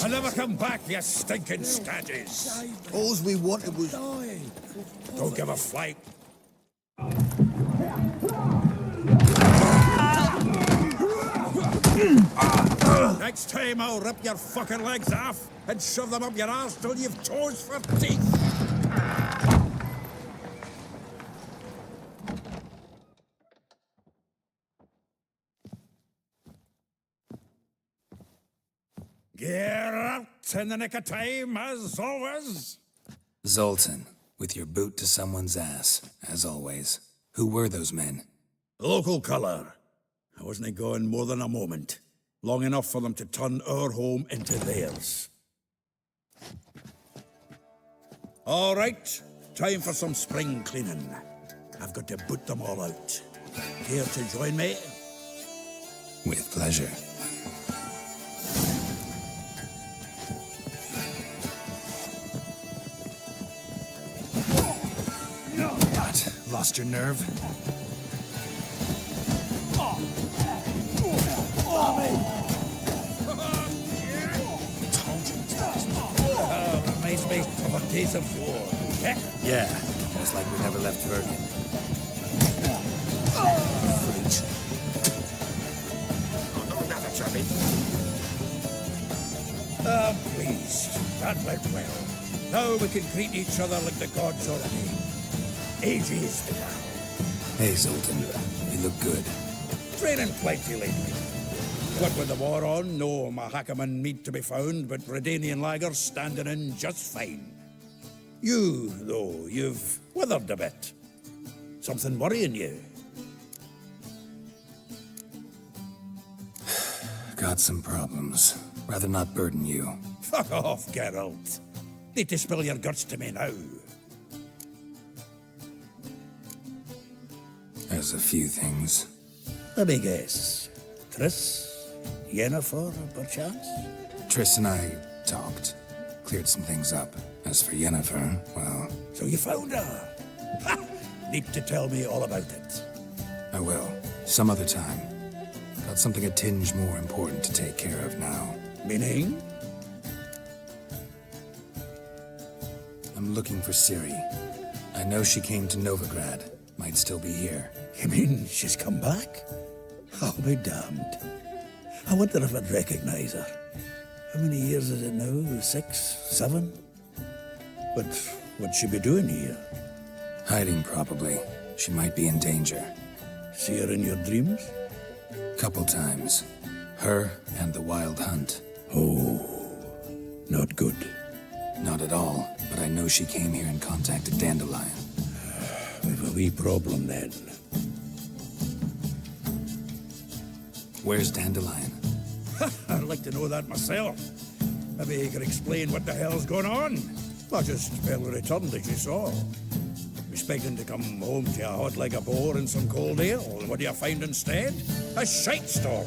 I never come back, you stinking stagges. All we wanted was... Don't give a flight. Next time I'll rip your fucking legs off and shove them up your arse till you've toes for teeth. Get out in the nick of time, as always. Zoltan, with your boot to someone's ass, as always. Who were those men? Local colour. I wasn't gone more than a moment. Long enough for them to turn our home into theirs. All right, time for some spring cleaning. I've got to boot them all out. Care to join me? With pleasure. What? Lost your nerve? Reminds me of our days of war. Yeah, it's like we never left Bergen. Freak. Please. That went well. Now we can greet each other like the gods already. Ages now. Hey, Zoltan. You look good. Training plenty lately. What with the war on, no Mahakaman meat to be found, but Redanian lagers standing in just fine. You, though, you've withered a bit. Something worrying you? Got some problems. Rather not burden you. Fuck off, Geralt. Need to spill your guts to me now. There's a few things. Let me guess. Triss? Yennefer, perchance? Triss and I talked. Cleared some things up. As for Yennefer, well... So you found her? Ha! Need to tell me all about it. I will. Some other time. Got something a tinge more important to take care of now. Meaning? I'm looking for Ciri. I know she came to Novigrad. Might still be here. You mean she's come back? I'll be damned. I wonder if I'd recognize her. How many years is it now? 6, 7? But what'd she be doing here? Hiding, probably. She might be in danger. See her in your dreams? Couple times. Her and the Wild Hunt. Oh, not good. Not at all, but I know she came here and contacted Dandelion. We've a wee problem then. Where's Dandelion? I'd like to know that myself. Maybe you could explain what the hell's going on. I just barely returned, as you saw. Expecting to come home to a hot like a boar and some cold ale. What do you find instead? A shitestorm.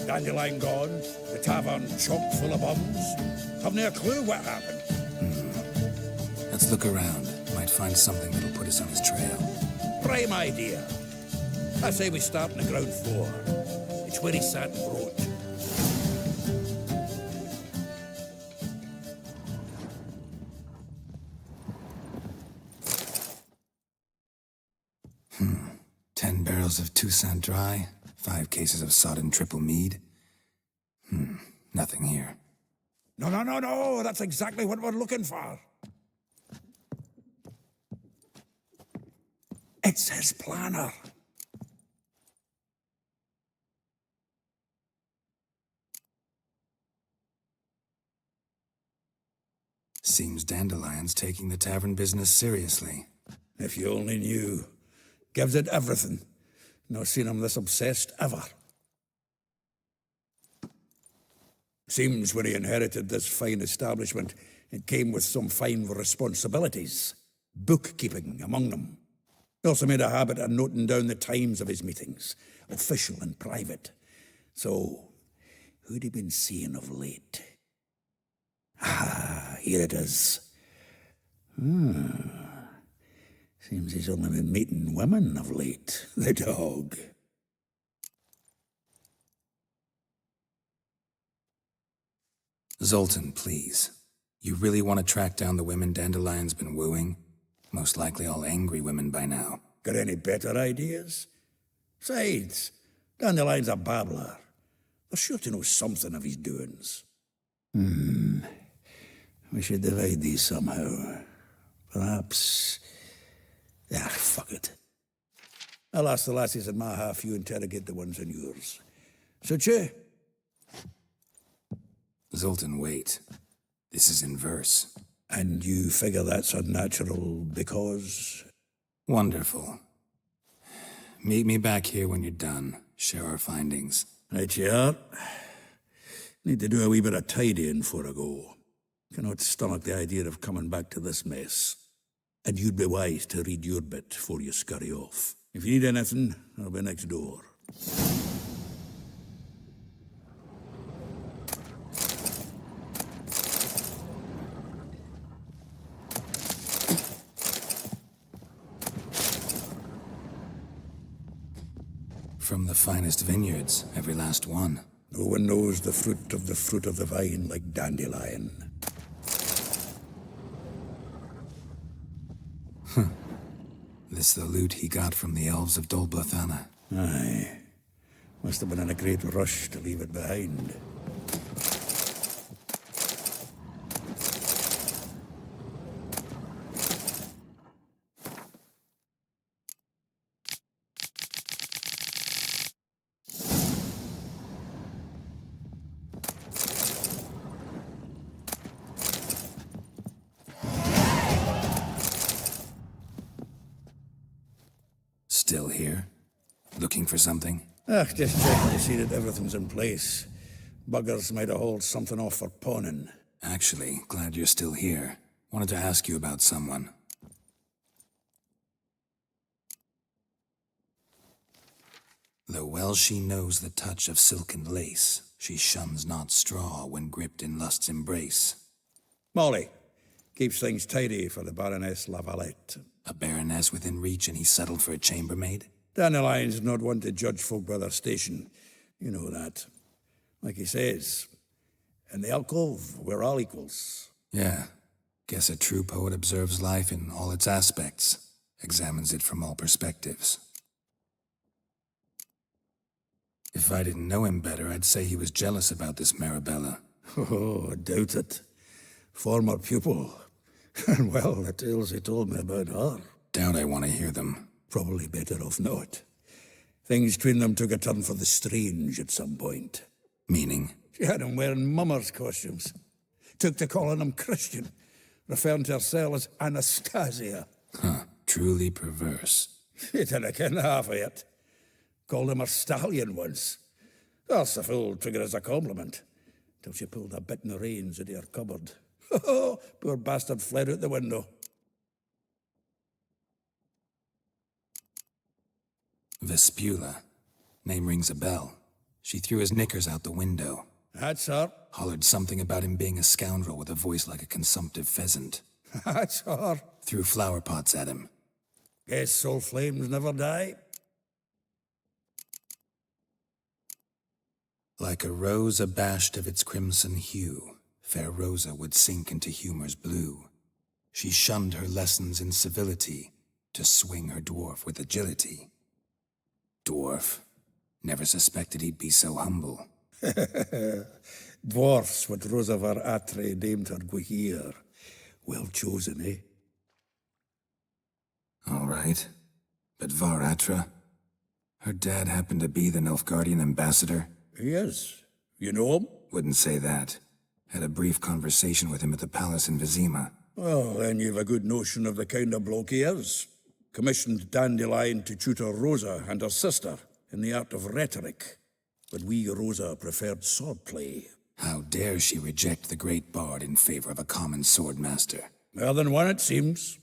Dandelion gone, the tavern chock full of bums. Haven't a clue what happened. Let's look around. Might find something that'll put us on his trail. Prime idea. I say we start on the ground floor. It's where he sat and wrote. Of Toussaint Dry, 5 cases of sodden triple mead. Nothing here. No, that's exactly what we're looking for. It's his planner. Seems Dandelion's taking the tavern business seriously. If you only knew. Gives it everything. Not seen him this obsessed ever. Seems when he inherited this fine establishment, it came with some fine responsibilities. Bookkeeping among them. He also made a habit of noting down the times of his meetings, official and private. So, who'd he been seeing of late? Ah, here it is. Seems he's only been meeting women of late, the dog. Zoltan, please. You really want to track down the women Dandelion's been wooing? Most likely all angry women by now. Got any better ideas? Besides, Dandelion's a babbler. They're sure to know something of his doings. We should divide these somehow. Perhaps... fuck it. I'll ask the lassies in my half, you interrogate the ones in yours. Suit you? Zoltan, wait. This is in verse. And you figure that's unnatural because... Wonderful. Meet me back here when you're done. Share our findings. Right you are. Need to do a wee bit of tidying before I go. Cannot stomach the idea of coming back to this mess. And you'd be wise to read your bit before you scurry off. If you need anything, I'll be next door. From the finest vineyards, every last one. No one knows the fruit of the vine like Dandelion. This the loot he got from the elves of Dol Blathanna. Aye. Must have been in a great rush to leave it behind. Still here? Looking for something? Just checking to see that everything's in place. Buggers might have hauled something off for pawning. Actually, glad you're still here. Wanted to ask you about someone. Though well she knows the touch of silken lace, she shuns not straw when gripped in lust's embrace. Molly. Keeps things tidy for the Baroness Lavalette. A baroness within reach and he settled for a chambermaid? Dandelion's not one to judge folk by their station. You know that. Like he says, in the alcove, we're all equals. Yeah. Guess a true poet observes life in all its aspects, examines it from all perspectives. If I didn't know him better, I'd say he was jealous about this Marabella. Oh, I doubt it. Former pupil. And well, the tales he told me about her. Doubt I want to hear them. Probably better off not. Things between them took a turn for the strange at some point. Meaning? She had him wearing mummers' costumes. Took to calling him Christian, referring to herself as Anastasia. Huh, truly perverse. She didn't ken half of it. Called him a stallion once. That's the fool took it as a compliment. Till she pulled a bit in the reins into her cupboard. Oh, poor bastard fled out the window. Vespula. Name rings a bell. She threw his knickers out the window. That's her. Hollered something about him being a scoundrel with a voice like a consumptive pheasant. That's her. Threw flower pots at him. Guess soul flames never die. Like a rose abashed of its crimson hue, fair Rosa would sink into humor's blue. She shunned her lessons in civility to swing her dwarf with agility. Dwarf. Never suspected he'd be so humble. Dwarfs what Rosa var Atre named her Guihir. Well chosen, eh? All right. But Var Atra? Her dad happened to be the Nilfgaardian ambassador? He is. You know him? Wouldn't say that. Had a brief conversation with him at the palace in Vizima. Well, then you've a good notion of the kind of bloke he is. Commissioned Dandelion to tutor Rosa and her sister in the art of rhetoric. But we Rosa preferred swordplay. How dare she reject the great bard in favor of a common swordmaster? More than one, it seems.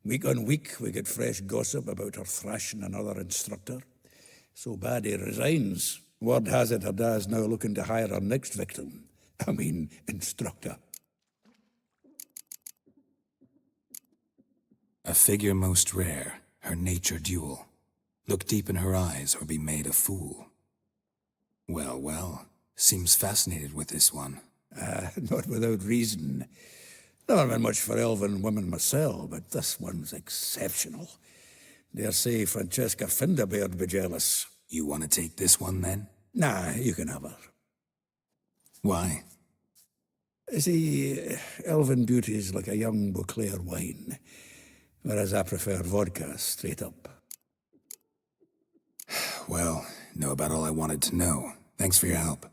Week on week, we get fresh gossip about her thrashing another instructor. So bad he resigns. Word has it her dad's now looking to hire her next victim. I mean, instructor. A figure most rare, her nature dual. Look deep in her eyes or be made a fool. Well, well, seems fascinated with this one. Not without reason. Never been much for elven women myself, but this one's exceptional. Dare say Francesca Finderbeard be jealous. You want to take this one, then? Nah, you can have her. Why? See, elven beauty's like a young Beauclair wine, whereas I prefer vodka straight up. Well, know about all I wanted to know. Thanks for your help.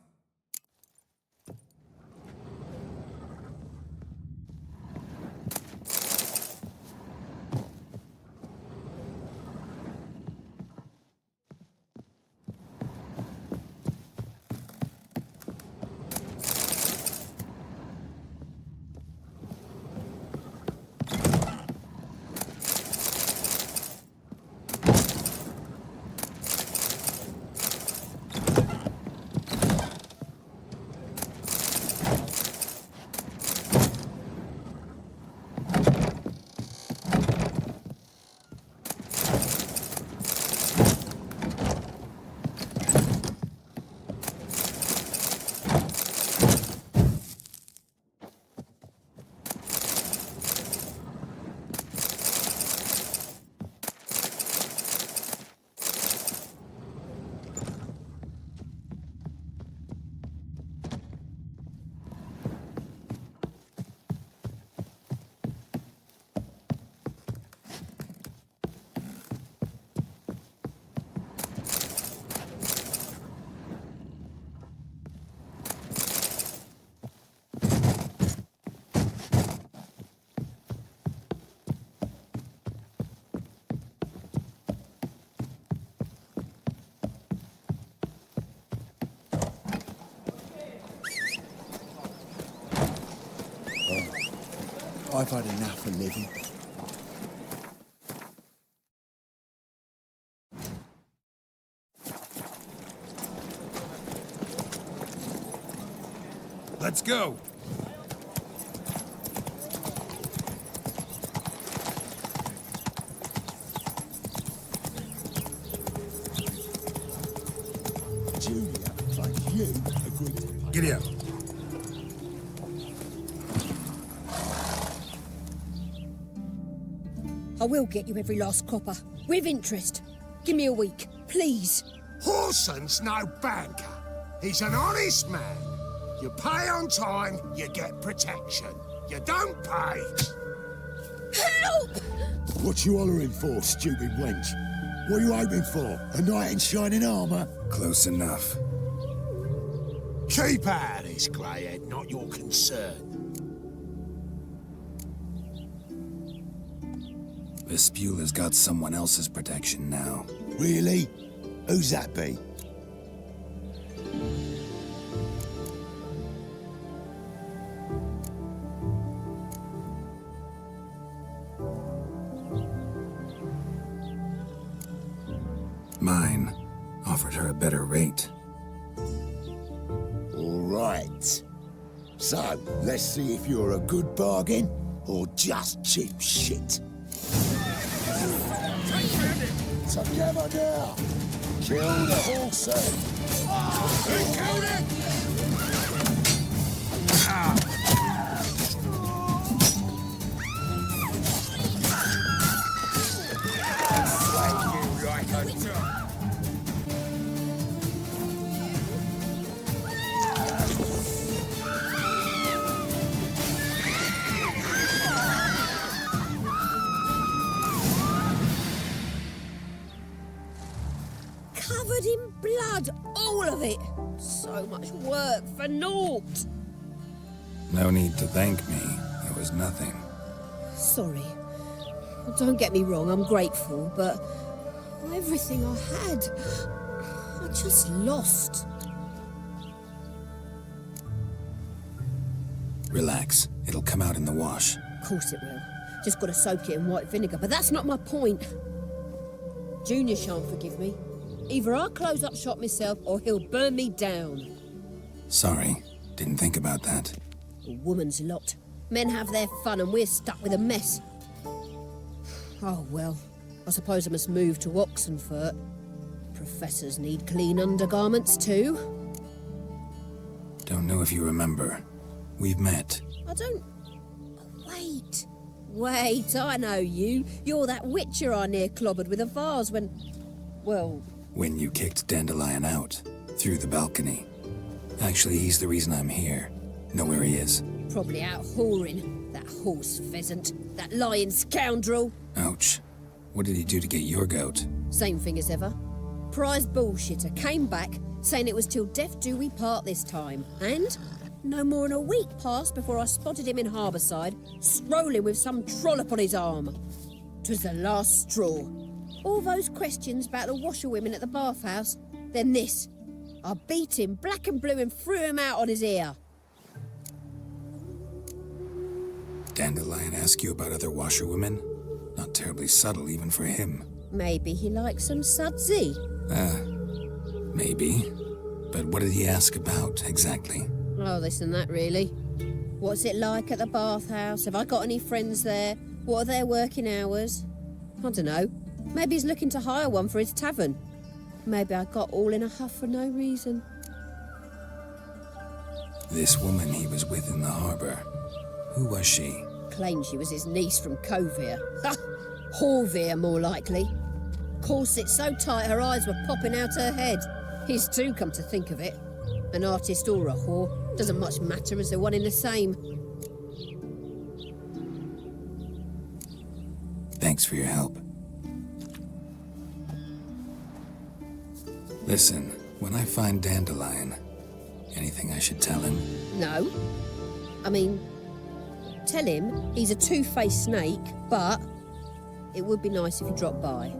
I've had enough of living. Let's go! Julia, like you, agreed to pay. Giddy up. I will get you every last copper, with interest. Give me a week, please. Horson's no banker. He's an honest man. You pay on time, you get protection. You don't pay. Help! What you hollering for, stupid wench? What are you hoping for? A knight in shining armour? Close enough. Keep out of this, greyhead, not your concern. Vespula's got someone else's protection now. Really? Who's that be? Mine. Offered her a better rate. All right. So, let's see if you're a good bargain or just cheap shit. Together now! Kill the horse! He killed it! Covered in blood, all of it. So much work for naught. No need to thank me. It was nothing. Sorry. Don't get me wrong, I'm grateful, but everything I had, I just lost. Relax. It'll come out in the wash. Of course it will. Just gotta soak it in white vinegar, but that's not my point. Junior shan't forgive me. Either I'll close up shop myself or he'll burn me down. Sorry. Didn't think about that. A woman's lot. Men have their fun and we're stuck with a mess. Oh, well. I suppose I must move to Oxenfurt. Professors need clean undergarments too. Don't know if you remember. We've met. I don't... Wait, I know you. You're that witcher I near clobbered with a vase when... Well... When you kicked Dandelion out, through the balcony. Actually, he's the reason I'm here. Know where he is? Probably out whoring. That horse pheasant. That lying scoundrel. Ouch. What did he do to get your goat? Same thing as ever. Prized bullshitter came back, saying it was till death do we part this time. And no more than a week passed before I spotted him in Harbourside, strolling with some trollop on his arm. 'Twas the last straw. All those questions about the washerwomen at the bathhouse, then this. I beat him black and blue and threw him out on his ear. Dandelion ask you about other washerwomen? Not terribly subtle even for him. Maybe he likes some sudsy. Maybe. But what did he ask about, exactly? Oh, this and that, really. What's it like at the bathhouse? Have I got any friends there? What are their working hours? I don't know. Maybe he's looking to hire one for his tavern. Maybe I got all in a huff for no reason. This woman he was with in the harbour. Who was she? Claimed she was his niece from Kovir. Ha! Horvir, more likely. Corset so tight her eyes were popping out her head. His too, come to think of it. An artist or a whore. Doesn't much matter as they're one in the same. Thanks for your help. Listen, when I find Dandelion, anything I should tell him? No. I mean, tell him he's a two-faced snake, but it would be nice if he dropped by.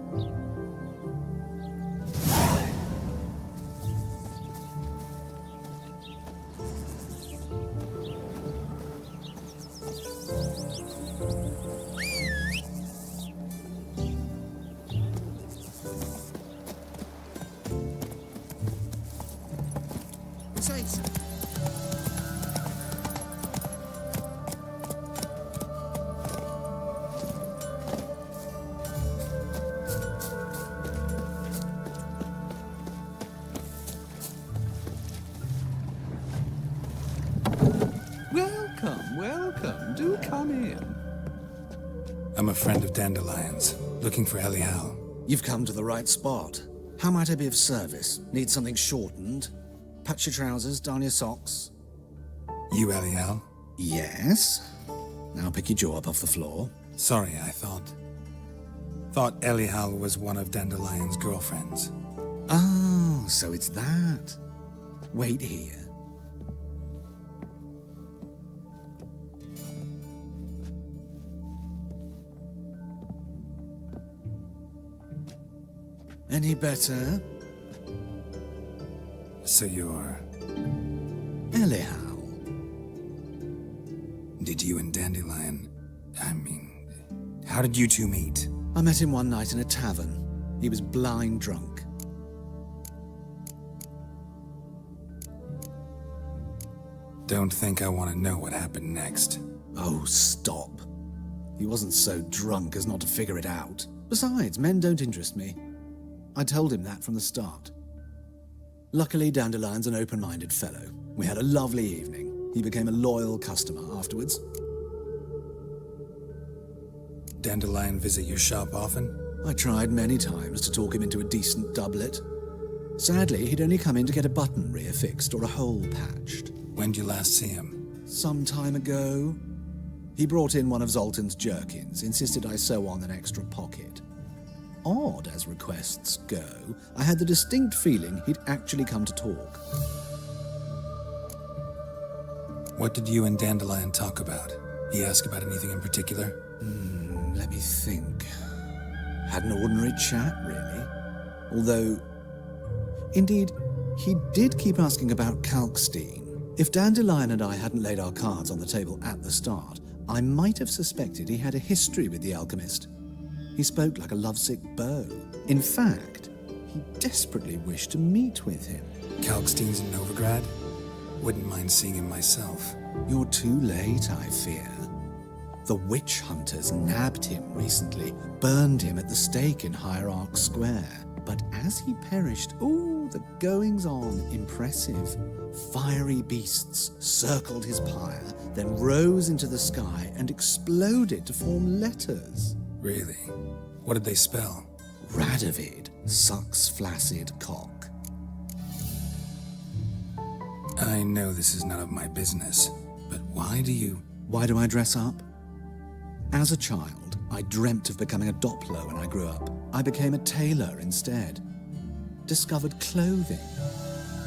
Welcome. Do come in. I'm a friend of Dandelion's, looking for Elial. You've come to the right spot. How might I be of service? Need something shortened? Patch your trousers, darn your socks. You Elial? Yes. Now pick your jaw up off the floor. Sorry, I thought Elial was one of Dandelion's girlfriends. Oh, so it's that. Wait here. Any better? So you're... Elial. Did you and Dandelion... how did you two meet? I met him one night in a tavern. He was blind drunk. Don't think I want to know what happened next. Oh, stop. He wasn't so drunk as not to figure it out. Besides, men don't interest me. I told him that from the start. Luckily, Dandelion's an open-minded fellow. We had a lovely evening. He became a loyal customer afterwards. Dandelion visit your shop often? I tried many times to talk him into a decent doublet. Sadly, he'd only come in to get a button reaffixed or a hole patched. When'd you last see him? Some time ago. He brought in one of Zoltan's jerkins, insisted I sew on an extra pocket. Odd as requests go, I had the distinct feeling he'd actually come to talk. What did you and Dandelion talk about? He ask about anything in particular? Let me think. Had an ordinary chat, really. Although, indeed, he did keep asking about Kalkstein. If Dandelion and I hadn't laid our cards on the table at the start, I might have suspected he had a history with the alchemist. He spoke like a lovesick beau. In fact, he desperately wished to meet with him. Kalkstein's in Novigrad? Wouldn't mind seeing him myself. You're too late, I fear. The witch hunters nabbed him recently, burned him at the stake in Hierarch Square. But as he perished, the goings-on, impressive. Fiery beasts circled his pyre, then rose into the sky and exploded to form letters. Really? What did they spell? Radovid sucks flaccid cock. I know this is none of my business, but why do I dress up? As a child, I dreamt of becoming a Doppler when I grew up. I became a tailor instead. Discovered clothing.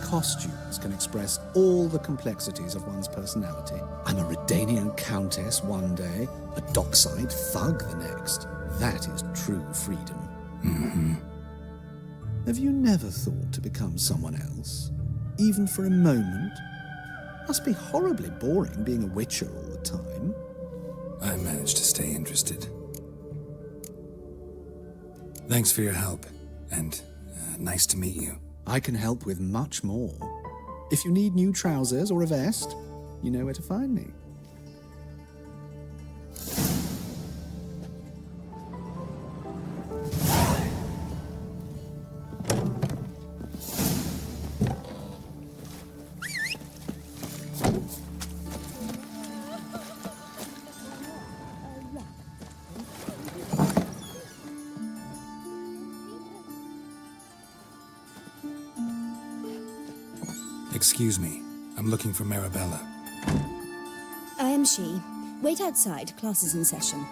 Costumes can express all the complexities of one's personality. I'm a Redanian countess one day, a dockside thug the next. That is true freedom. Mm-hmm. Have you never thought to become someone else? Even for a moment? Must be horribly boring being a witcher all the time. I managed to stay interested. Thanks for your help, and nice to meet you. I can help with much more. If you need new trousers or a vest, you know where to find me. Excuse me, I'm looking for Marabella. I am she. Wait outside, class is in session.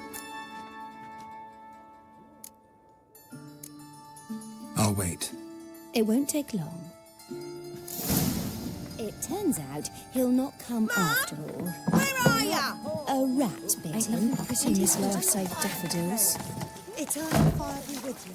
I'll wait. It won't take long. It turns out he'll not come after all. Where are ya? A rat bit Ain't him. nothing pretty in this life save daffodils. Eternal fire be with you.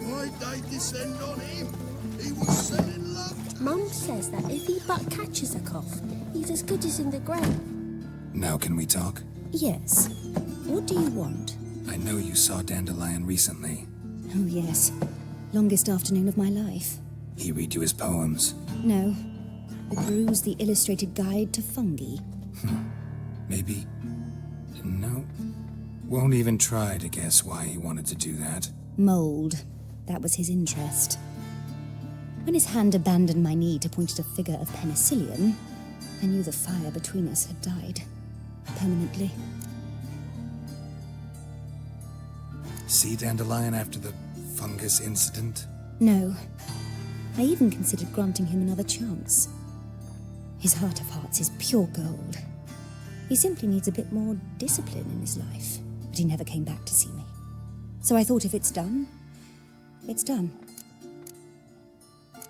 Why'd they descend on him? He was selling love. Mum says that if he but catches a cough, he's as good as in the grave. Now can we talk? Yes. What do you want? I know you saw Dandelion recently. Oh, yes. Longest afternoon of my life. He read you his poems. No. The Brews, the Illustrated Guide to Fungi. Maybe... No. Won't even try to guess why he wanted to do that. Mold. That was his interest. When his hand abandoned my knee to point at a figure of penicillium, I knew the fire between us had died. Permanently. See Dandelion after the fungus incident? No. I even considered granting him another chance. His heart of hearts is pure gold. He simply needs a bit more discipline in his life. But he never came back to see me. So I thought if it's done, it's done.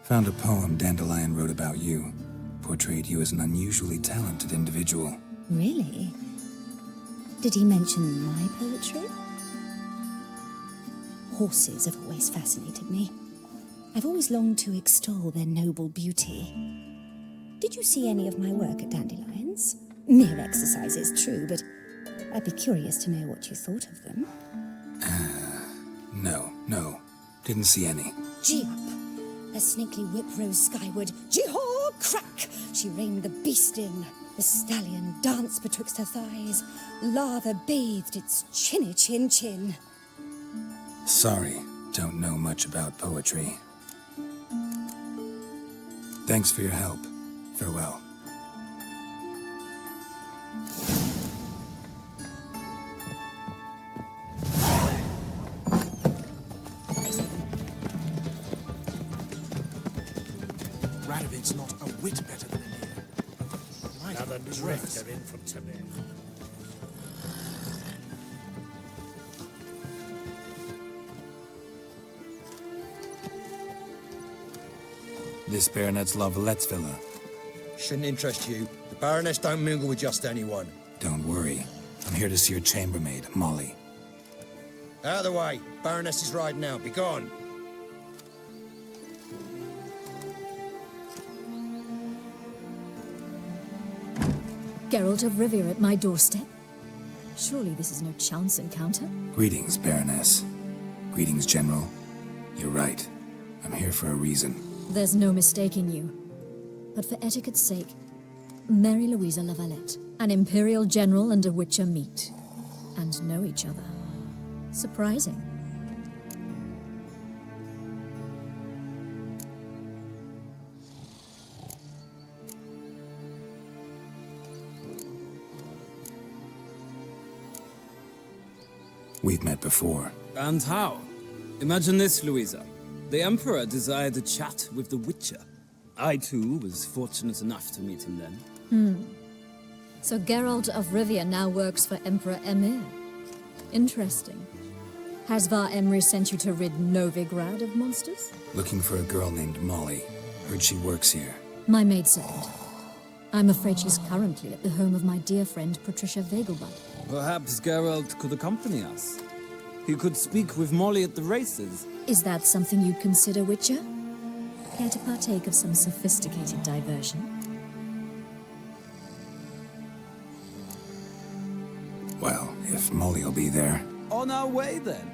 Found a poem Dandelion wrote about you. Portrayed you as an unusually talented individual. Really? Did he mention my poetry? Horses have always fascinated me. I've always longed to extol their noble beauty. Did you see any of my work at Dandelion's? Mere exercise is true, but I'd be curious to know what you thought of them. No. Didn't see any. Gee up! The snakely whip rose skyward. Gee-haw! Crack! She reined the beast in. The stallion danced betwixt her thighs. Lava bathed its chinny chin. Sorry, don't know much about poetry. Thanks for your help. Farewell. Radovid's not a whit better than Emir. Another drifter in from Tibet. This Baronet's Lavallette's villa. Shouldn't interest you. The Baroness don't mingle with just anyone. Don't worry. I'm here to see your chambermaid, Molly. Out of the way. Baroness is riding out. Be gone. Geralt of Rivia at my doorstep? Surely this is no chance encounter? Greetings, Baroness. Greetings, General. You're right. I'm here for a reason. There's no mistaking you. But for etiquette's sake, Mary Louisa Lavalette, an Imperial General and a Witcher meet. And know each other. Surprising. We've met before. And how? Imagine this, Louisa. The Emperor desired a chat with the Witcher. I, too, was fortunate enough to meet him then. So Geralt of Rivia now works for Emperor Emir. Interesting. Has Var Emry sent you to rid Novigrad of monsters? Looking for a girl named Molly. Heard she works here. My maidservant. I'm afraid she's currently at the home of my dear friend Patricia Vegelbud. Perhaps Geralt could accompany us. He could speak with Molly at the races. Is that something you'd consider, Witcher? Care to partake of some sophisticated diversion? Well, if Molly'll be there. On our way, then.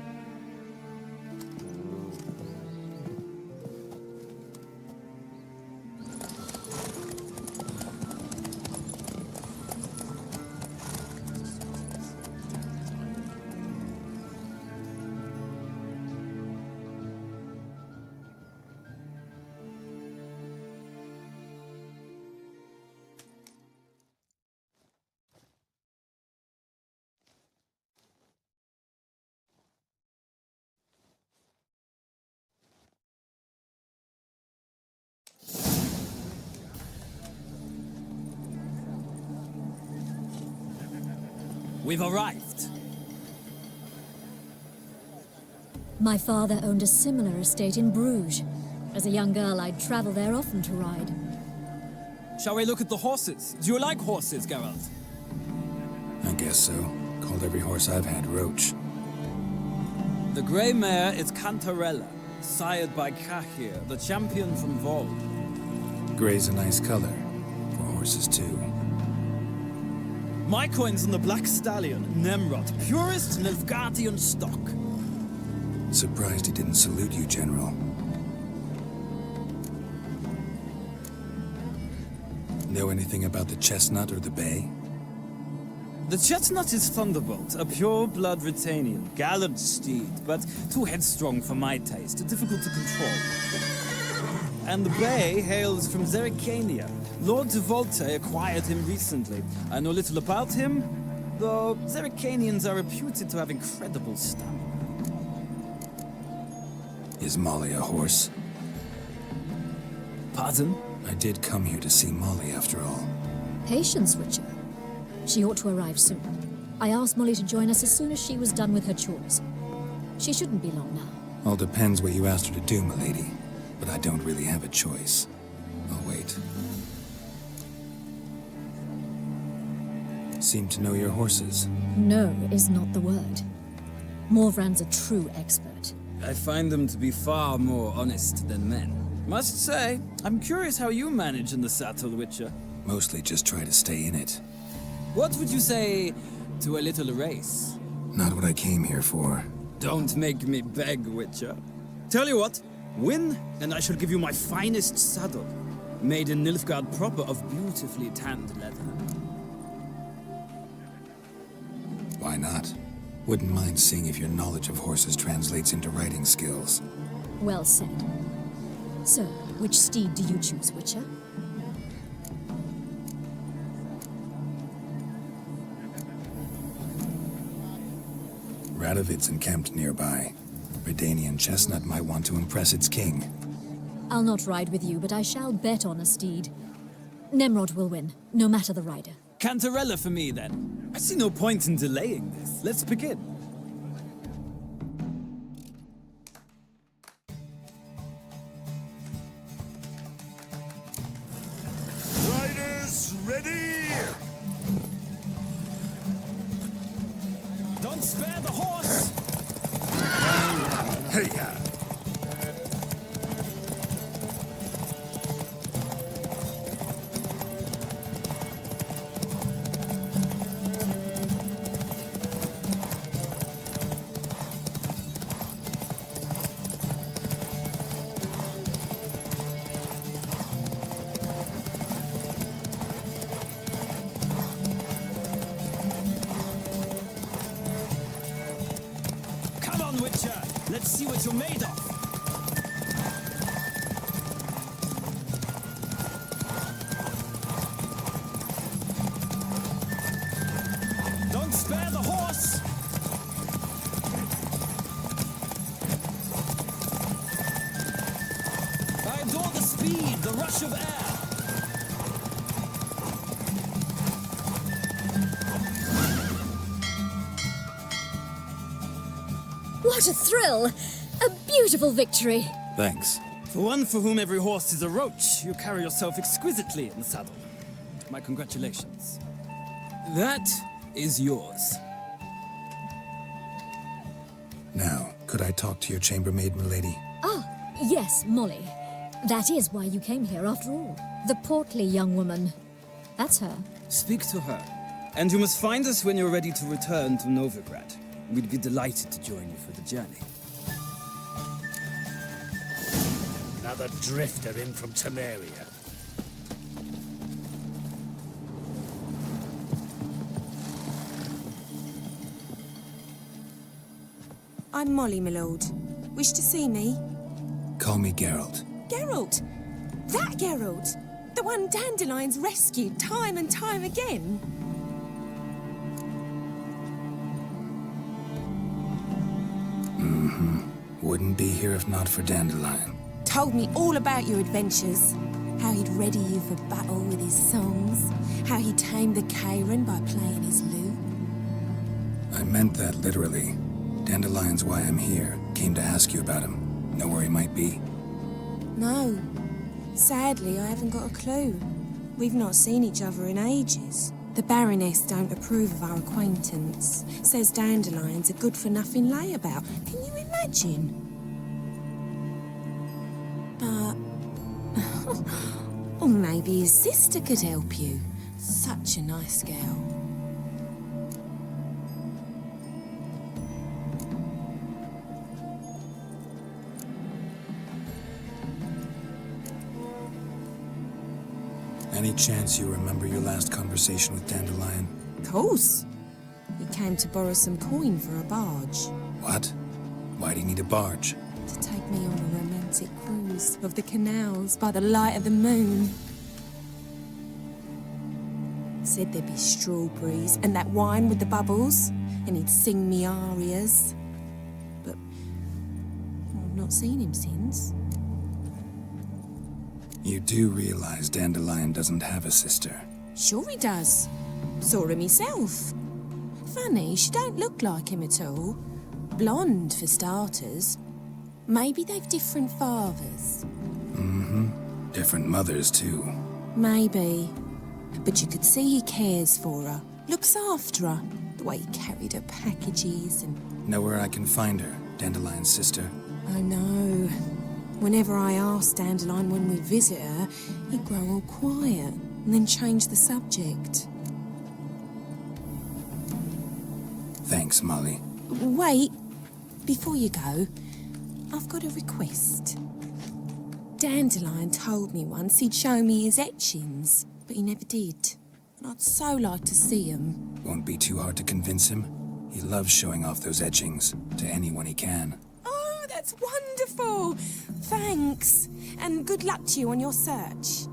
We've arrived. My father owned a similar estate in Bruges. As a young girl, I'd travel there often to ride. Shall we look at the horses? Do you like horses, Geralt? I guess so. Called every horse I've had Roach. The grey mare is Cantarella, sired by Cahir, the champion from Vol. Grey's a nice color. For horses, too. My coin's on the Black Stallion, Nemrod, purest Nilfgaardian stock. Surprised he didn't salute you, General. Know anything about the chestnut or the bay? The chestnut is Thunderbolt, a pure-blood Britannian, gallant steed, but too headstrong for my taste, difficult to control. And the bay hails from Zerrikania. Lord de Volte acquired him recently. I know little about him, though Zerrikanians are reputed to have incredible stamina. Is Molly a horse? Pardon? I did come here to see Molly, after all. Patience, Witcher. She ought to arrive soon. I asked Molly to join us as soon as she was done with her chores. She shouldn't be long now. All depends what you asked her to do, milady. But I don't really have a choice. I'll wait. Seem to know your horses. No is not the word. Morvran's a true expert. I find them to be far more honest than men. Must say, I'm curious how you manage in the saddle, Witcher. Mostly just try to stay in it. What would you say to a little race? Not what I came here for. Don't make me beg, Witcher. Tell you what, win, and I shall give you my finest saddle. Made in Nilfgaard proper of beautifully tanned leather. Why not? Wouldn't mind seeing if your knowledge of horses translates into riding skills. Well said. So, which steed do you choose, Witcher? Radovid's encamped nearby. Redanian chestnut might want to impress its king. I'll not ride with you, but I shall bet on a steed. Nemrod will win, no matter the rider. Cantarella for me, then. I see no point in delaying this. Let's begin. Riders, ready! Don't spare the horse! Hey-ya! Come on, Witcher! Let's see what you're made of! Don't spare the horse! I adore the speed, the rush of air! What a thrill! A beautiful victory! Thanks. For one for whom every horse is a roach, you carry yourself exquisitely in the saddle. My congratulations. That is yours. Now, could I talk to your chambermaid, milady? Ah, yes, Molly. That is why you came here after all. The portly young woman. That's her. Speak to her. And you must find us when you're ready to return to Novigrad. We'd be delighted to join you for the journey. Another drifter in from Temeria. I'm Molly, my lord. Wish to see me? Call me Geralt. Geralt! That Geralt! The one Dandelion's rescued time and time again! Wouldn't be here if not for Dandelion. Told me all about your adventures. How he'd ready you for battle with his songs. How he tamed the Kairan by playing his lute. I meant that literally. Dandelion's why I'm here. Came to ask you about him. Know where he might be? No. Sadly, I haven't got a clue. We've not seen each other in ages. The Baroness don't approve of our acquaintance. Says Dandelion's a good-for-nothing layabout. Can you imagine? But... or maybe his sister could help you. Such a nice girl. Any chance you remember your last conversation with Dandelion? Of course. He came to borrow some coin for a barge. What? Why do you need a barge? To take me on a romantic cruise of the canals by the light of the moon. Said there'd be strawberries and that wine with the bubbles, and he'd sing me arias. But I've not seen him since. You do realize Dandelion doesn't have a sister? Sure he does. Saw her myself. Funny, she don't look like him at all. Blonde, for starters. Maybe they've different fathers. Different mothers, too. Maybe. But you could see he cares for her. Looks after her. The way he carried her packages and... Know where I can find her, Dandelion's sister? I know. Whenever I asked Dandelion when we'd visit her, he'd grow all quiet and then change the subject. Thanks, Molly. Wait, before you go, I've got a request. Dandelion told me once he'd show me his etchings, but he never did. And I'd so like to see them. Won't be too hard to convince him. He loves showing off those etchings to anyone he can. Oh, that's wonderful! Thanks, and good luck to you on your search.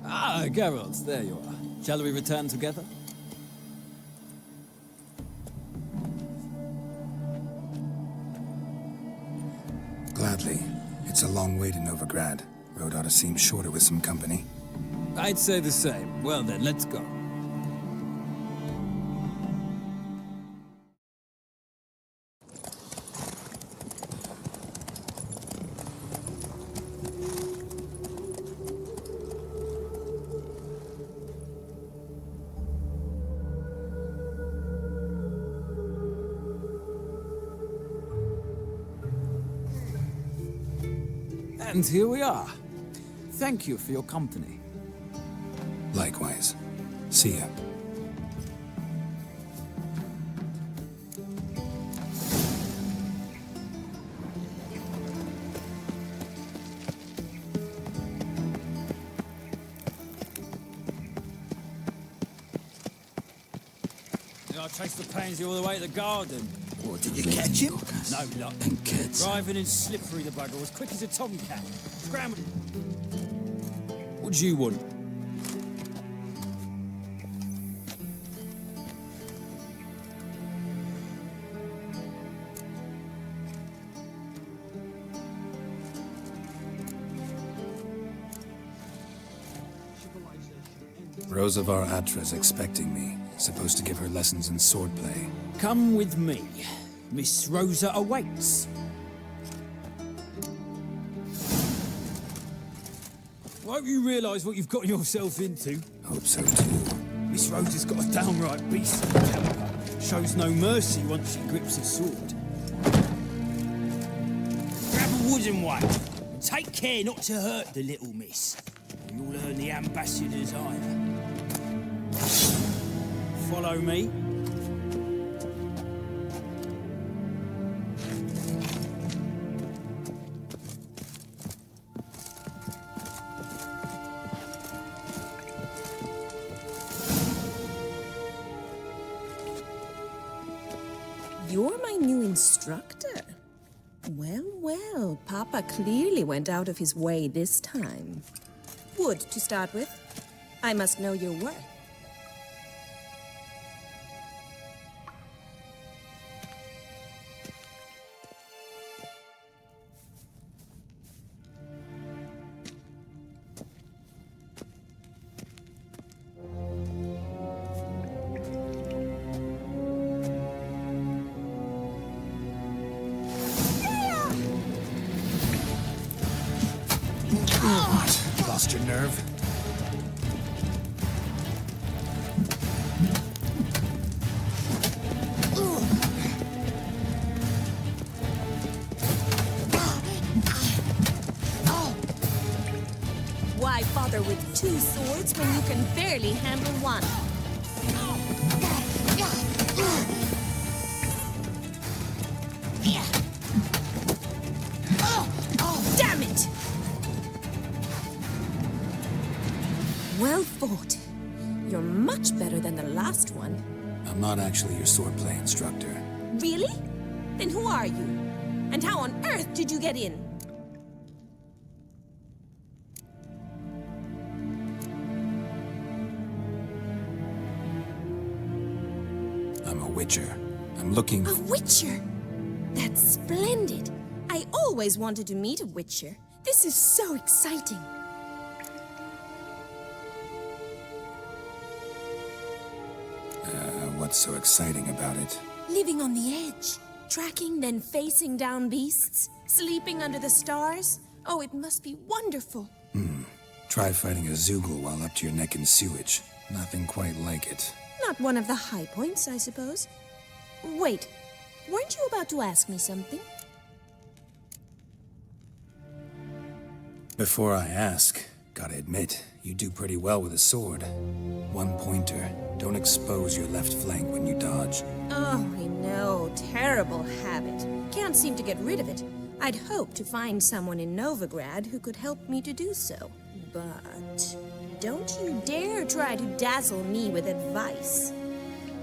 Ah, Geralt, there you are. Shall we return together? Gladly. It's a long way to Novigrad. Road ought to seem shorter with some company. I'd say the same. Well then, let's go. And here we are. Thank you for your company. Likewise. See ya. I chased the pansy all the way to the garden. What, did you catch him? No luck. And kids. Driving and slippery, the bugger, as quick as a tomcat. Scrambled. What do you want? Rosa var Atra's expecting me. Supposed to give her lessons in swordplay. Come with me. Miss Rosa awaits. Won't you realise what you've got yourself into? Hope so too. Miss Rosa's got a downright beastly temper. Shows no mercy once she grips a sword. Grab a wooden one. And take care not to hurt the little miss. Or you'll earn the ambassador's ire. Follow me. You're my new instructor. Well, well, Papa clearly went out of his way this time. Wood, to start with. I must know your worth. Lost your nerve? Why bother with two swords when you can barely handle one? Damn it! Well fought. You're much better than the last one. I'm not actually your swordplay instructor. Really? Then who are you? And how on earth did you get in? I'm a witcher. I'm looking A witcher? That's splendid. I always wanted to meet a witcher. This is so exciting. What's so exciting about it? Living on the edge. Tracking, then facing down beasts. Sleeping under the stars. Oh, it must be wonderful. Try fighting a Zoogle while up to your neck in sewage. Nothing quite like it. Not one of the high points, I suppose. Wait, weren't you about to ask me something? Before I ask, gotta admit, you do pretty well with a sword. One pointer. Don't expose your left flank when you dodge. Oh, I know. Terrible habit. Can't seem to get rid of it. I'd hoped to find someone in Novigrad who could help me to do so. But don't you dare try to dazzle me with advice.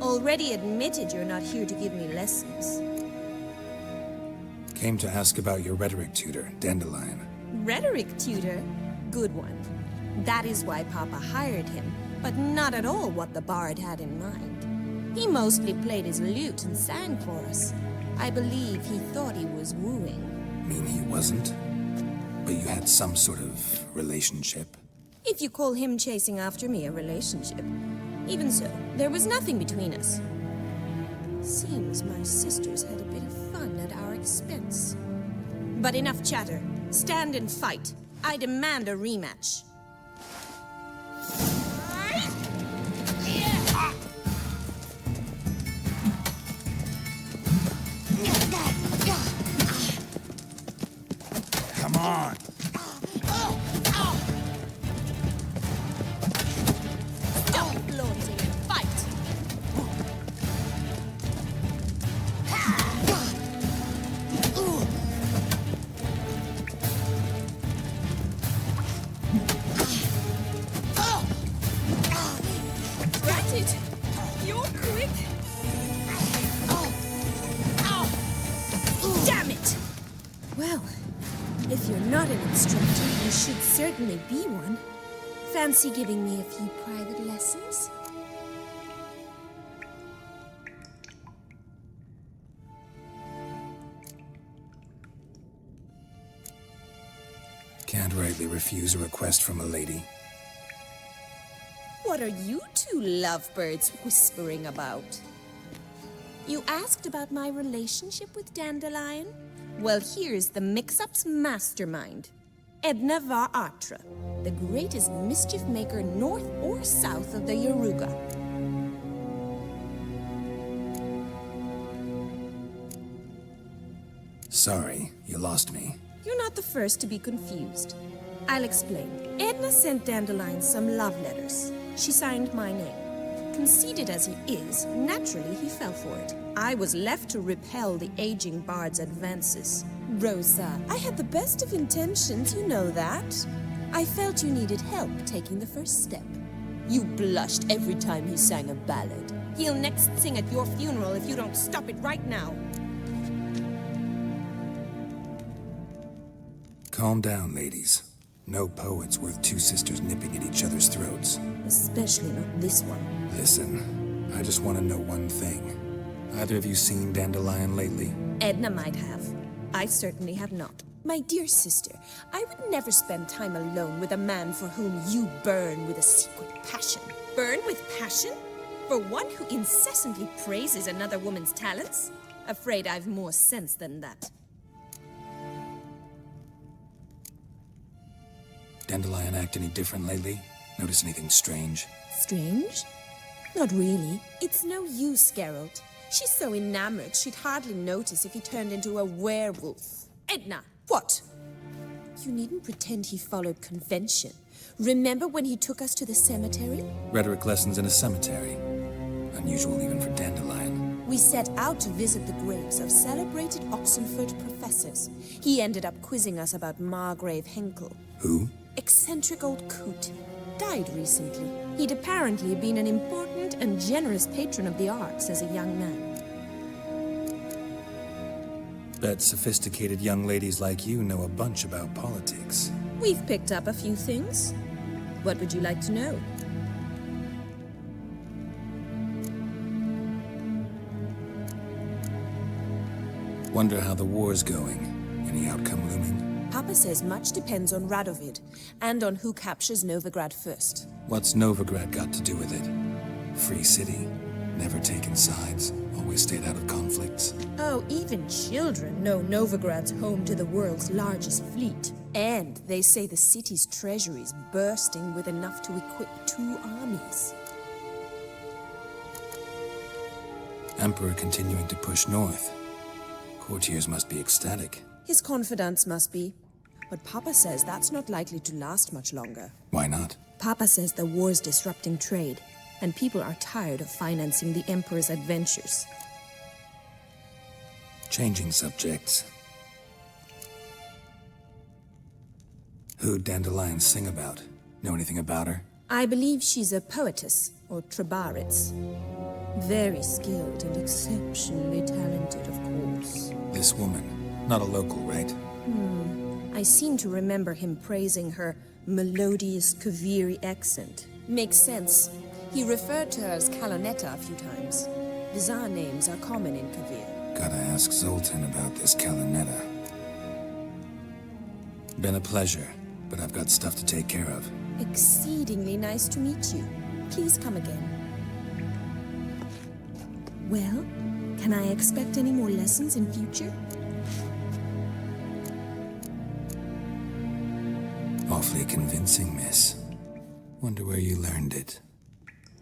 Already admitted you're not here to give me lessons. Came to ask about your rhetoric tutor, Dandelion. Rhetoric tutor? Good one. That is why Papa hired him, but not at all what the bard had in mind. He mostly played his lute and sang for us. I believe he thought he was wooing. Mean he wasn't? But you had some sort of relationship? If you call him chasing after me a relationship. Even so, there was nothing between us. Seems my sisters had a bit of fun at our expense. But enough chatter. Stand and fight. I demand a rematch. Come on. Stop flaunting and fight. Well, if you're not an instructor, you should certainly be one. Fancy giving me a few private lessons? Can't rightly refuse a request from a lady. What are you two lovebirds whispering about? You asked about my relationship with Dandelion? Well, here's the mix-up's mastermind. Edna Va Atra, the greatest mischief maker north or south of the Yaruga. Sorry, you lost me. You're not the first to be confused. I'll explain. Edna sent Dandelion some love letters. She signed my name. Conceited as he is, naturally he fell for it. I was left to repel the aging bard's advances. Rosa, I had the best of intentions, you know that. I felt you needed help taking the first step. You blushed every time he sang a ballad. He'll next sing at your funeral if you don't stop it right now. Calm down, ladies. No poet's worth two sisters nipping at each other's throats. Especially not this one. Listen, I just want to know one thing. Either of you seen Dandelion lately? Edna might have. I certainly have not. My dear sister, I would never spend time alone with a man for whom you burn with a secret passion. Burn with passion? For one who incessantly praises another woman's talents? Afraid I've more sense than that. Dandelion act any different lately? Notice anything strange? Strange? Not really. It's no use, Geralt. She's so enamored she'd hardly notice if he turned into a werewolf. Edna, what? You needn't pretend he followed convention. Remember when he took us to the cemetery? Rhetoric lessons in a cemetery. Unusual even for Dandelion. We set out to visit the graves of celebrated Oxenford professors. He ended up quizzing us about Margrave Henkel. Who? Eccentric old coot. Died recently. He'd apparently been an important and generous patron of the arts as a young man. Bet sophisticated young ladies like you know a bunch about politics. We've picked up a few things. What would you like to know? Wonder how the war's going. Any outcome looming? Papa says much depends on Radovid, and on who captures Novigrad first. What's Novigrad got to do with it? Free city. Never taken sides. Always stayed out of conflicts. Oh, even children know Novigrad's home to the world's largest fleet. And they say the city's treasury's bursting with enough to equip 2 armies. Emperor continuing to push north. Courtiers must be ecstatic. His confidants must be. But Papa says that's not likely to last much longer. Why not? Papa says the war's disrupting trade, and people are tired of financing the Emperor's adventures. Changing subjects. Who'd Dandelion sing about? Know anything about her? I believe she's a poetess, or trabaritz. Very skilled and exceptionally talented, of course. This woman. Not a local, right? I seem to remember him praising her melodious Kaviri accent. Makes sense. He referred to her as Kalonetta a few times. Bizarre names are common in Kavir. Gotta ask Zoltan about this Kalonetta. Been a pleasure, but I've got stuff to take care of. Exceedingly nice to meet you. Please come again. Well, can I expect any more lessons in future? Awfully convincing, miss. Wonder where you learned it.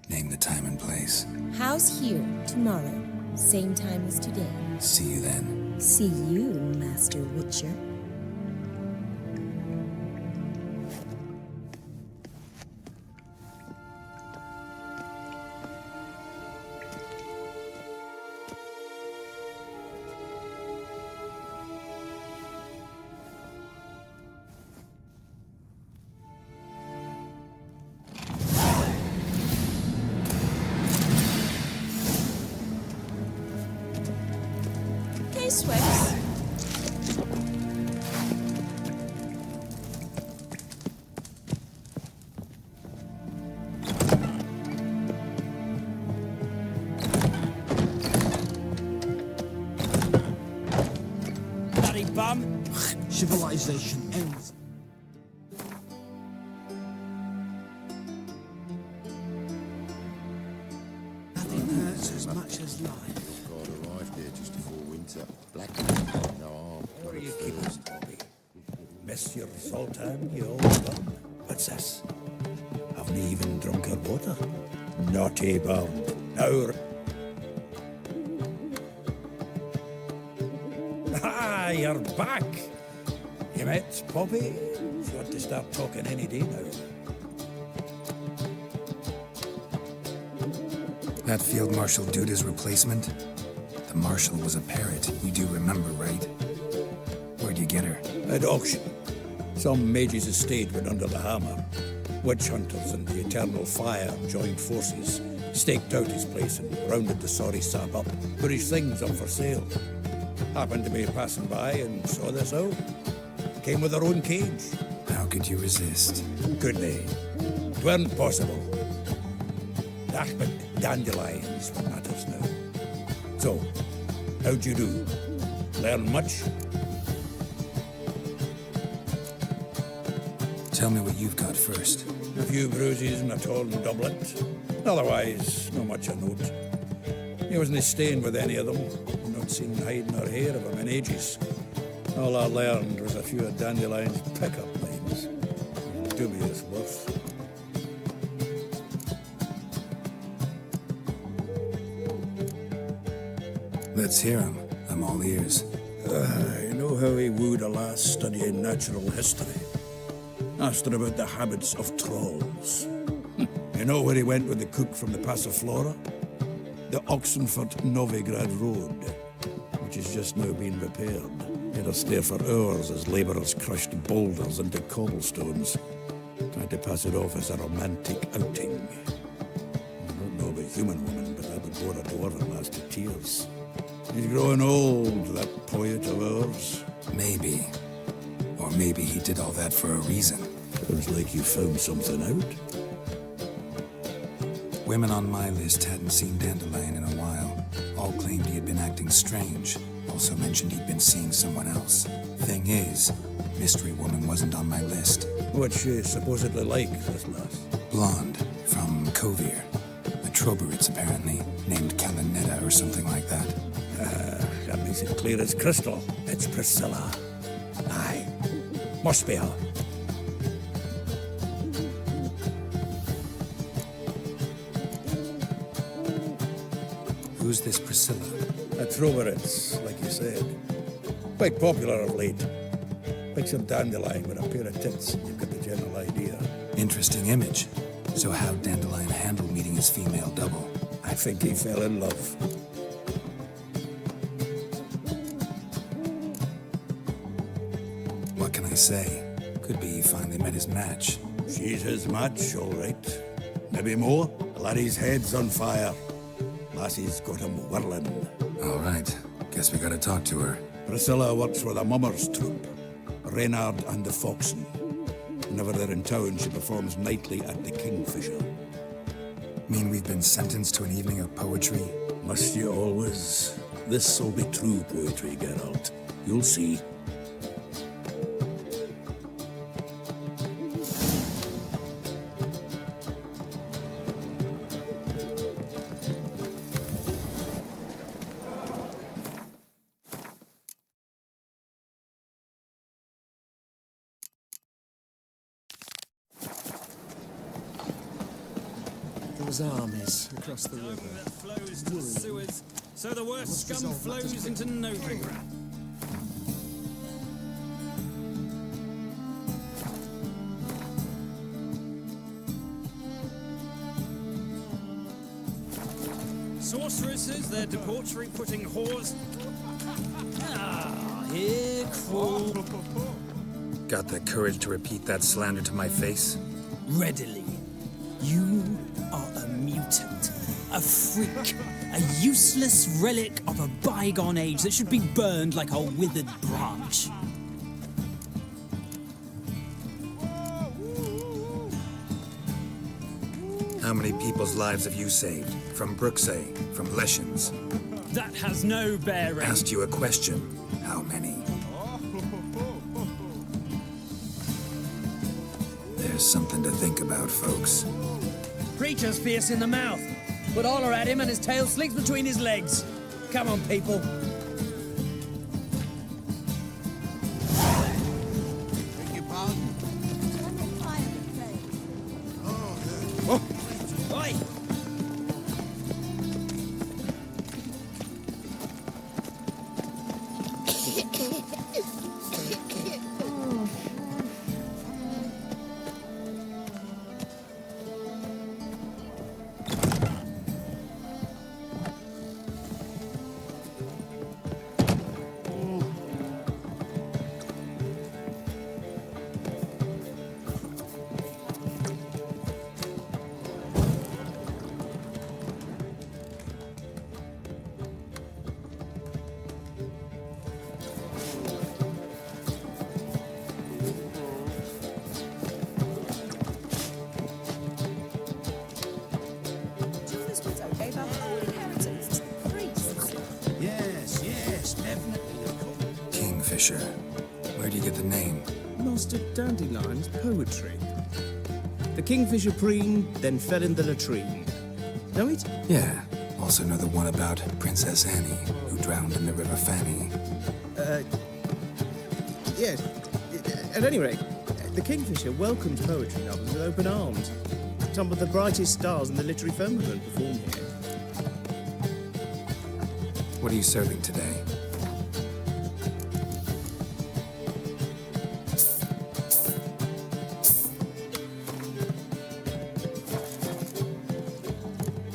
Name the time and place. House here, tomorrow. Same time as today. See you then. See you, Master Witcher. Sweats. bum. Civilization ends. Nothing hurts as much as life. God arrived here just before winter. Black no harm. What are you keeping, Bobby? Monsieur Zoltan, you old bum. What's this? Haven't you even drunk her water? Naughty bound. Now... Ah, you're back! You met Poppy? She ought to start talking any day now. That Field Marshal Duda's replacement? The Marshal was a parrot, you do remember, right? Where'd you get her? At auction. Some mage's estate went under the hammer. Witch hunters and the Eternal Fire joined forces, staked out his place and rounded the sorry sap up, put his things up for sale. Happened to be passing by and saw this out. Came with her own cage. How could you resist? Could they? It weren't possible. Ah, but Dandelion's what matters now. So, how'd you do? Learn much? Tell me what you've got first. A few bruises and a torn doublet. Otherwise, not much a note. He wasn't staying with any of them. Not seen hide nor hair of him in ages. All I learned was a few of Dandelion's pick-up lines. Dubious worth. Let's hear him. I'm all ears. You know how he wooed a lass studying natural history? Asked her about the habits of trolls. You know where he went with the cook from the Passiflora? The Oxenford Novigrad Road, which has just now been repaired. He had to stare for hours as labourers crushed boulders into cobblestones. Tried to pass it off as a romantic outing. I don't know about human woman, but I would bore a dwarven lass to tears. He's growing old, that poet of ours. Maybe. Or maybe he did all that for a reason. Sounds like you found something out. Women on my list hadn't seen Dandelion in a while. All claimed he had been acting strange. Also mentioned he'd been seeing someone else. Thing is, Mystery Woman wasn't on my list. What's she supposedly like, this lass? Blonde, from Kovir. A Troberitz, apparently, named Kalinetta or something like that. That makes it clear as crystal. It's Priscilla. Aye. Must be her. Who's this Priscilla? A Troberitz, like you said. Quite popular of late. Picture Dandelion with a pair of tits. You've got the general idea. Interesting image. So how'd Dandelion handle meeting his female double? I think he fell in love. What can I say? Could be he finally met his match. She's his match, all right. Maybe more. The laddie's head's on fire. Lassie's got him whirling. All right. Guess we gotta talk to her. Priscilla works with a mummers troupe. Reynard and the Foxen. Whenever they're in town, she performs nightly at the Kingfisher. Mean we've been sentenced to an evening of poetry? Must you always? This'll be true poetry, Geralt. You'll see. Those armies across the river. That flows to the sewers, so the worst scum flows into Novigrad. Sorceresses, their debauchery putting whores. Ah, here crawl. Got the courage to repeat that slander to my face? Readily. You are a mutant, a freak, a useless relic of a bygone age that should be burned like a withered branch. How many people's lives have you saved? From Bruxay, from Leshens? That has no bearing. Asked you a question. How many? There's something to think about, folks. Preacher's fierce in the mouth, but holler at him and his tail slinks between his legs. Come on, people. Beg your pardon? Oi! Yes, definitely. Kingfisher. Where do you get the name? Master Dandelion's poetry. The kingfisher preened, then fell in the latrine. Know it? Yeah. Also know the one about Princess Annie, who drowned in the River Fanny. Yes. At any rate, the kingfisher welcomes poetry lovers with open arms. Some of the brightest stars in the literary firmament perform here. What are you serving today?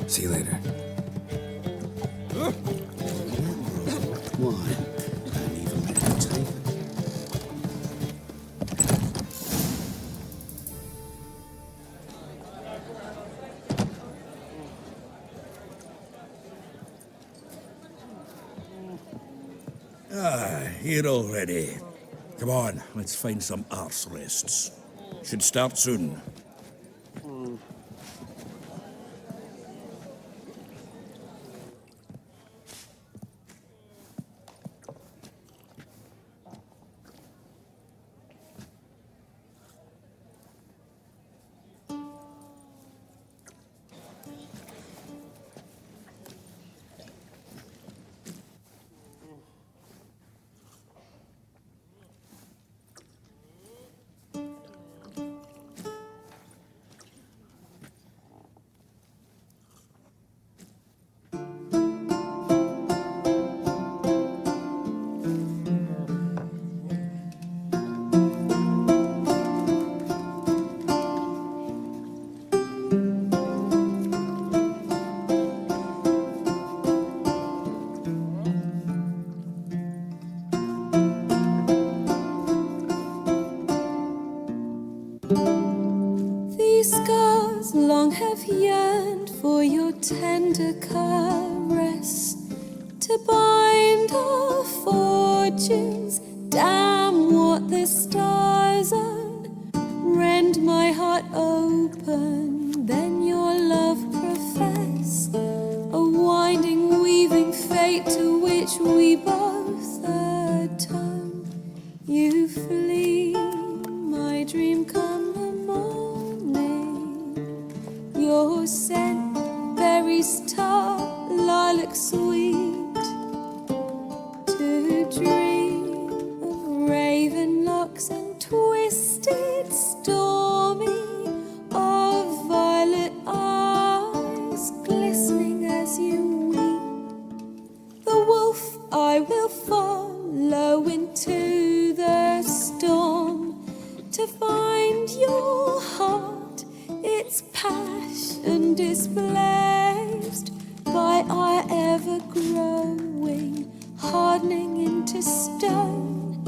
See you later. Why? Don't even let me take it. Here already. Come on, let's find some arse rests. Should start soon. These scars long have yearned for your tender caress, to bind our fortunes. Damn what the stars own. Rend my heart open, then your love profess, a winding, weaving fate to which we both atone. You flee, my dream come the morning. Your scent, berries tart, lilac sweet, to dream of raven locks and twisted stormy, of violet eyes glistening as you weep. The wolf I will follow into the storm, to find your heart, its passion displaced by our ever-growing, hardening into stone,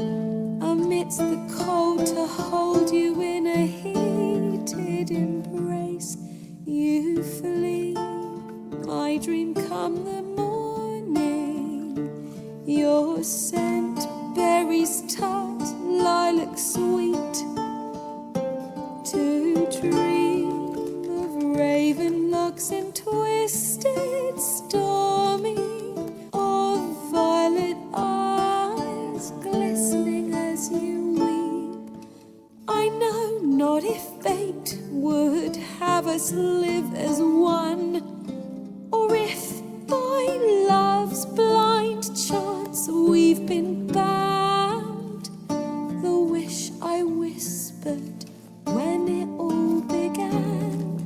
amidst the cold to hold you in a heated embrace. You flee, my dream come the morning, your scent, berries tart, lilac sweet, to dream of raven locks and twisted stormy, of violet eyes glistening as you weep. I know not if fate us live as one. Or if by love's blind chance we've been bound, the wish I whispered when it all began,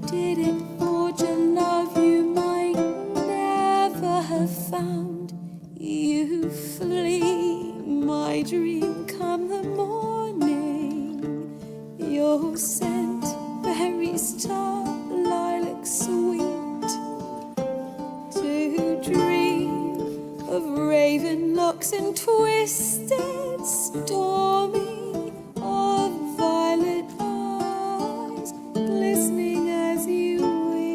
did it forge a love you might never have found? You flee, my dream, come the morning, your scent, berries tart, lilac sweet, to dream of raven locks and twisted stormy, of violet eyes glistening as you weep.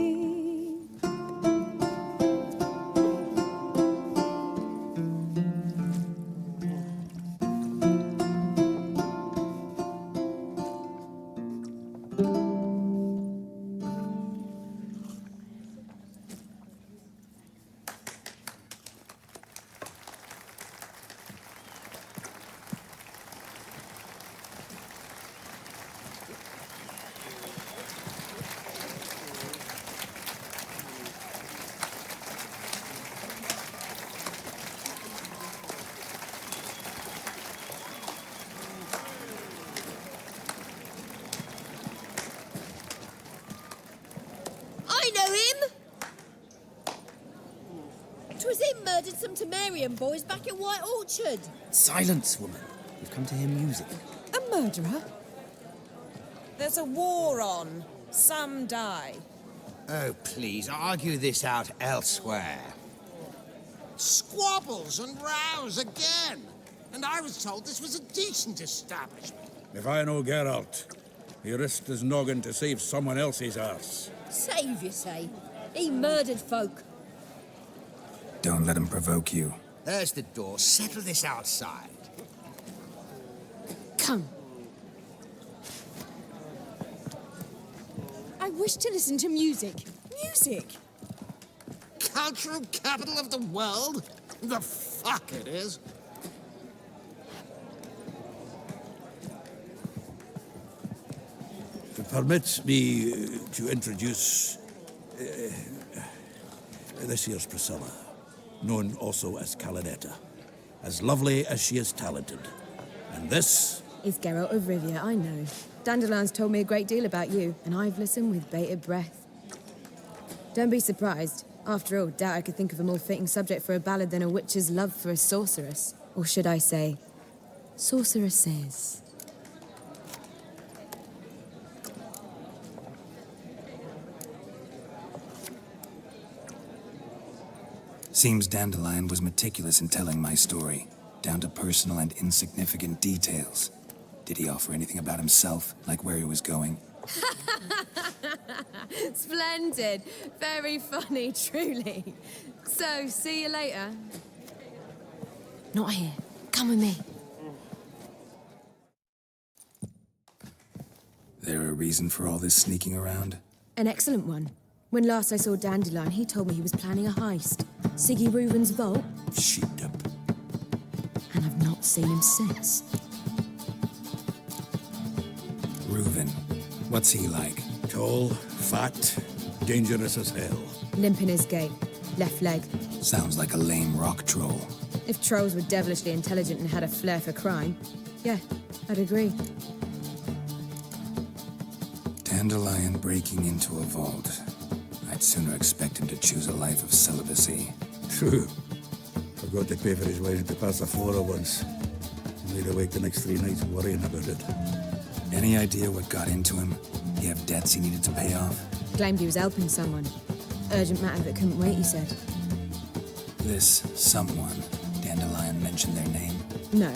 I know him! 'Twas him murdered some Temerian boys back in White Orchard. Silence, woman. We've come to hear music. A murderer? There's a war on. Some die. Oh, please, argue this out elsewhere. Squabbles and rows again. And I was told this was a decent establishment. If I know Geralt, he risked his noggin to save someone else's arse. Save, you say? He murdered folk. Don't let him provoke you. There's the door. Settle this outside. Come. I wish to listen to music. Music! Cultural capital of the world? The fuck it is. Permit me to introduce... this here's Priscilla, known also as Calinetta. As lovely as she is talented. And this... Is Geralt of Rivia, I know. Dandelion's told me a great deal about you, and I've listened with bated breath. Don't be surprised. After all, doubt I could think of a more fitting subject for a ballad than a witch's love for a sorceress. Or should I say, sorceresses. Seems Dandelion was meticulous in telling my story, down to personal and insignificant details. Did he offer anything about himself, like where he was going? Splendid. Very funny, truly. So, see you later. Not here. Come with me. There a reason for all this sneaking around? An excellent one. When last I saw Dandelion, he told me he was planning a heist. Siggy Reuven's vault. Sheep-dip. And I've not seen him since. Reuven. What's he like? Tall, fat, dangerous as hell. Limp in his gait. Left leg. Sounds like a lame rock troll. If trolls were devilishly intelligent and had a flair for crime, yeah, I'd agree. Dandelion breaking into a vault. I'd sooner expect him to choose a life of celibacy. True. Forgot to pay for his wedding to pass the flora once. Laid awake the next 3 nights worrying about it. Any idea what got into him? He have debts he needed to pay off? Claimed he was helping someone. Urgent matter that couldn't wait, he said. This someone, Dandelion mentioned their name? No.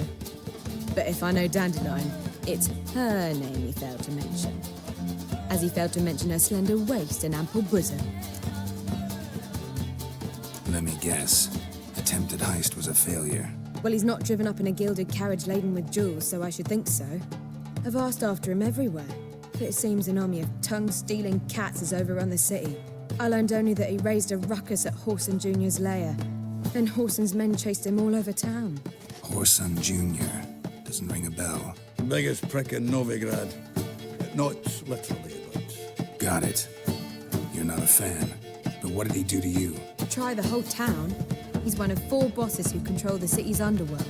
But if I know Dandelion, it's her name he failed to mention. As he failed to mention her slender waist and ample bosom. Let me guess. Attempted heist was a failure. Well, he's not driven up in a gilded carriage laden with jewels, so I should think so. I've asked after him everywhere, but it seems an army of tongue-stealing cats has overrun the city. I learned only that he raised a ruckus at Whoreson Jr.'s lair. Then Whoreson's men chased him all over town. Whoreson Jr. Doesn't ring a bell. Biggest prick in Novigrad. Not literally, but... Got it. You're not a fan. But what did he do to you? Try the whole town. He's one of 4 bosses who control the city's underworld.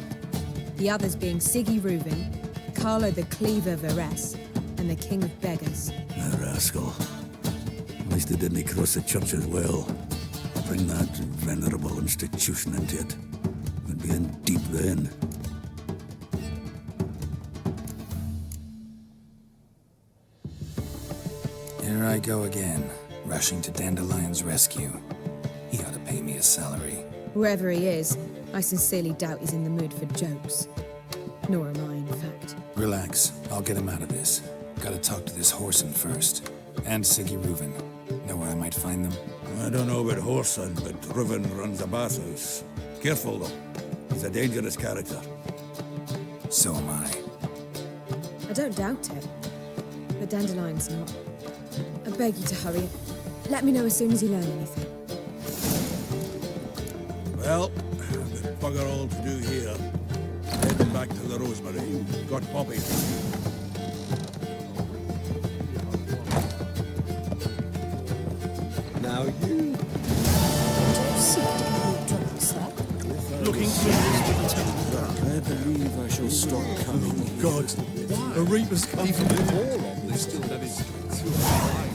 The others being Siggy Reuben, Carlo the Cleaver Varese, and the King of Beggars. A rascal. At least he didn't cross the church as well. Bring that venerable institution into it. We'd be in deep then. Here I go again, rushing to Dandelion's rescue. He ought to pay me a salary. Whoever he is, I sincerely doubt he's in the mood for jokes. Nor am I, in fact. Relax, I'll get him out of this. Gotta talk to this Whoreson first. And Siggy Reuben. Know where I might find them? I don't know about Whoreson, but Reuben runs a bathhouse. Careful, though. He's a dangerous character. So am I. I don't doubt it. But Dandelion's not. I beg you to hurry. Let me know as soon as you learn anything. Well, I've got bugger all to do here. Heading back to the Rosemary. Got Poppy. Now you. Looking curious with the temple. I believe I shall stop coming. God, a Reaper's come. Even before on this still that is.